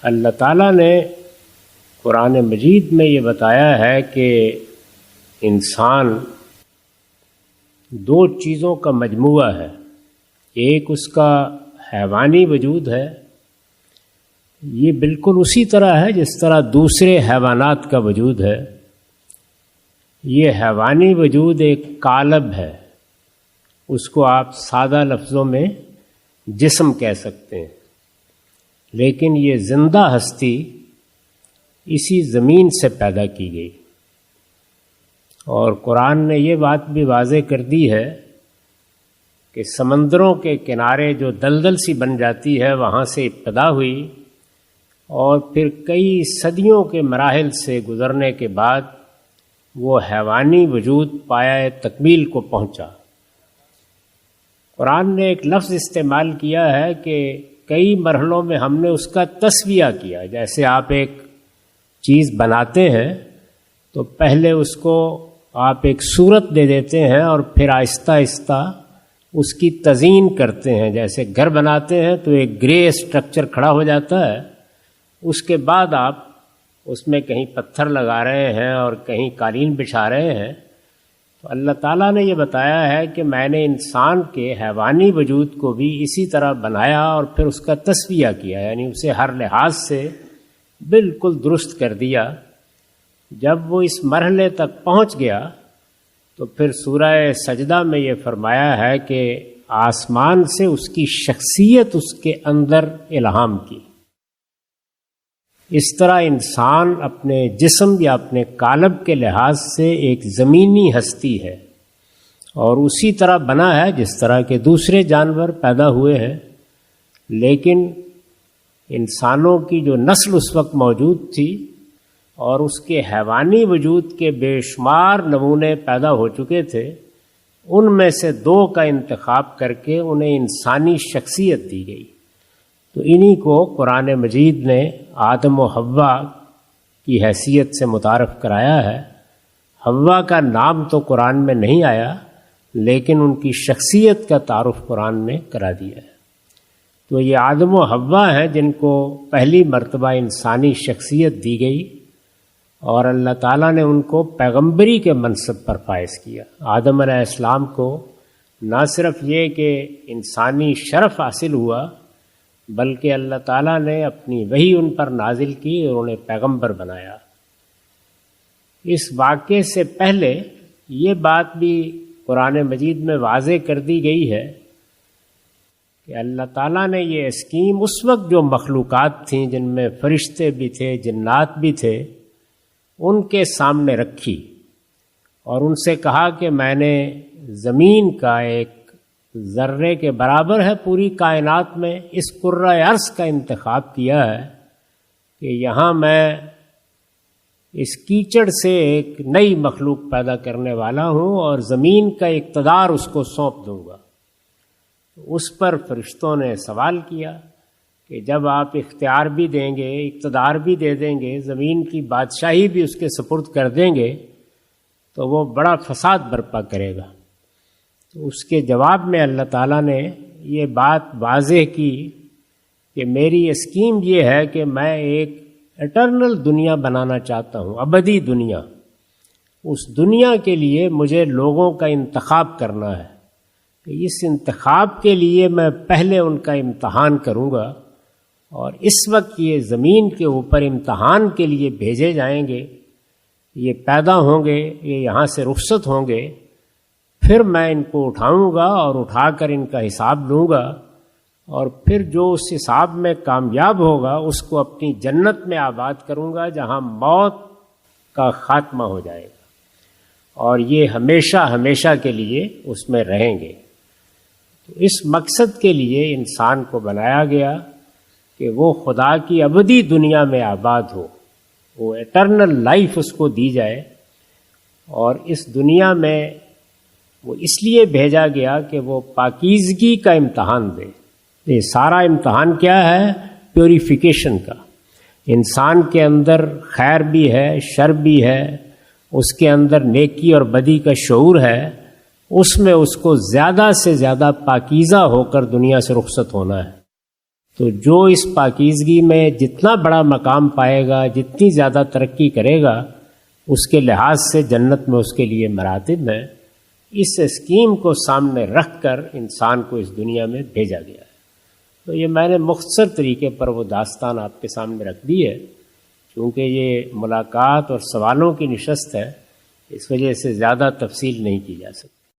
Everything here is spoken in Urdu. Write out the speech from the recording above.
اللہ تعالیٰ نے قرآن مجید میں یہ بتایا ہے کہ انسان دو چیزوں کا مجموعہ ہے. ایک اس کا حیوانی وجود ہے، یہ بالکل اسی طرح ہے جس طرح دوسرے حیوانات کا وجود ہے. یہ حیوانی وجود ایک قالب ہے، اس کو آپ سادہ لفظوں میں جسم کہہ سکتے ہیں، لیکن یہ زندہ ہستی اسی زمین سے پیدا کی گئی. اور قرآن نے یہ بات بھی واضح کر دی ہے کہ سمندروں کے کنارے جو دلدل سی بن جاتی ہے وہاں سے ابتدا ہوئی اور پھر کئی صدیوں کے مراحل سے گزرنے کے بعد وہ حیوانی وجود پایہ تکمیل کو پہنچا. قرآن نے ایک لفظ استعمال کیا ہے کہ کئی مرحلوں میں ہم نے اس کا تسویہ کیا. جیسے آپ ایک چیز بناتے ہیں تو پہلے اس کو آپ ایک صورت دے دیتے ہیں اور پھر آہستہ آہستہ اس کی تزئین کرتے ہیں. جیسے گھر بناتے ہیں تو ایک گرے اسٹرکچر کھڑا ہو جاتا ہے، اس کے بعد آپ اس میں کہیں پتھر لگا رہے ہیں اور کہیں قالین بچھا رہے ہیں. تو اللہ تعالیٰ نے یہ بتایا ہے کہ میں نے انسان کے حیوانی وجود کو بھی اسی طرح بنایا اور پھر اس کا تسویہ کیا، یعنی اسے ہر لحاظ سے بالکل درست کر دیا. جب وہ اس مرحلے تک پہنچ گیا تو پھر سورہ سجدہ میں یہ فرمایا ہے کہ آسمان سے اس کی شخصیت اس کے اندر الہام کی. اس طرح انسان اپنے جسم یا اپنے قالب کے لحاظ سے ایک زمینی ہستی ہے اور اسی طرح بنا ہے جس طرح کے دوسرے جانور پیدا ہوئے ہیں. لیکن انسانوں کی جو نسل اس وقت موجود تھی اور اس کے حیوانی وجود کے بے شمار نمونے پیدا ہو چکے تھے، ان میں سے دو کا انتخاب کر کے انہیں انسانی شخصیت دی گئی. تو انہی کو قرآن مجید نے آدم و حوا کی حیثیت سے متعارف کرایا ہے. حوا کا نام تو قرآن میں نہیں آیا، لیکن ان کی شخصیت کا تعارف قرآن نے کرا دیا ہے. تو یہ آدم و حوا ہیں جن کو پہلی مرتبہ انسانی شخصیت دی گئی اور اللہ تعالیٰ نے ان کو پیغمبری کے منصب پر فائز کیا. آدم علیہ السلام کو نہ صرف یہ کہ انسانی شرف حاصل ہوا، بلکہ اللہ تعالیٰ نے اپنی وحی ان پر نازل کی اور انہیں پیغمبر بنایا. اس واقعے سے پہلے یہ بات بھی قرآن مجید میں واضح کر دی گئی ہے کہ اللہ تعالیٰ نے یہ اسکیم اس وقت جو مخلوقات تھیں جن میں فرشتے بھی تھے، جنات بھی تھے، ان کے سامنے رکھی اور ان سے کہا کہ میں نے زمین کا ایک ذرے کے برابر ہے پوری کائنات میں اس کرۂ ارض کا انتخاب کیا ہے کہ یہاں میں اس کیچڑ سے ایک نئی مخلوق پیدا کرنے والا ہوں اور زمین کا اقتدار اس کو سونپ دوں گا. اس پر فرشتوں نے سوال کیا کہ جب آپ اختیار بھی دیں گے، اقتدار بھی دے دیں گے، زمین کی بادشاہی بھی اس کے سپرد کر دیں گے تو وہ بڑا فساد برپا کرے گا. تو اس کے جواب میں اللہ تعالیٰ نے یہ بات واضح کی کہ میری اسکیم یہ ہے کہ میں ایک اٹرنل دنیا بنانا چاہتا ہوں، ابدی دنیا. اس دنیا کے لیے مجھے لوگوں کا انتخاب کرنا ہے کہ اس انتخاب کے لیے میں پہلے ان کا امتحان کروں گا اور اس وقت یہ زمین کے اوپر امتحان کے لیے بھیجے جائیں گے، یہ پیدا ہوں گے، یہ یہاں سے رخصت ہوں گے، پھر میں ان کو اٹھاؤں گا اور اٹھا کر ان کا حساب لوں گا اور پھر جو اس حساب میں کامیاب ہوگا اس کو اپنی جنت میں آباد کروں گا جہاں موت کا خاتمہ ہو جائے گا اور یہ ہمیشہ ہمیشہ کے لیے اس میں رہیں گے. تو اس مقصد کے لیے انسان کو بنایا گیا کہ وہ خدا کی ابدی دنیا میں آباد ہو، وہ ایٹرنل لائف اس کو دی جائے. اور اس دنیا میں وہ اس لیے بھیجا گیا کہ وہ پاکیزگی کا امتحان دے. یہ سارا امتحان کیا ہے؟ پیوریفیکیشن کا. انسان کے اندر خیر بھی ہے، شر بھی ہے، اس کے اندر نیکی اور بدی کا شعور ہے، اس میں اس کو زیادہ سے زیادہ پاکیزہ ہو کر دنیا سے رخصت ہونا ہے. تو جو اس پاکیزگی میں جتنا بڑا مقام پائے گا، جتنی زیادہ ترقی کرے گا، اس کے لحاظ سے جنت میں اس کے لیے مراتب ہیں۔ اس اسکیم کو سامنے رکھ کر انسان کو اس دنیا میں بھیجا گیا ہے۔ تو یہ میں نے مختصر طریقے پر وہ داستان آپ کے سامنے رکھ دی ہے، کیونکہ یہ ملاقات اور سوالوں کی نشست ہے، اس وجہ سے زیادہ تفصیل نہیں کی جا سکتی۔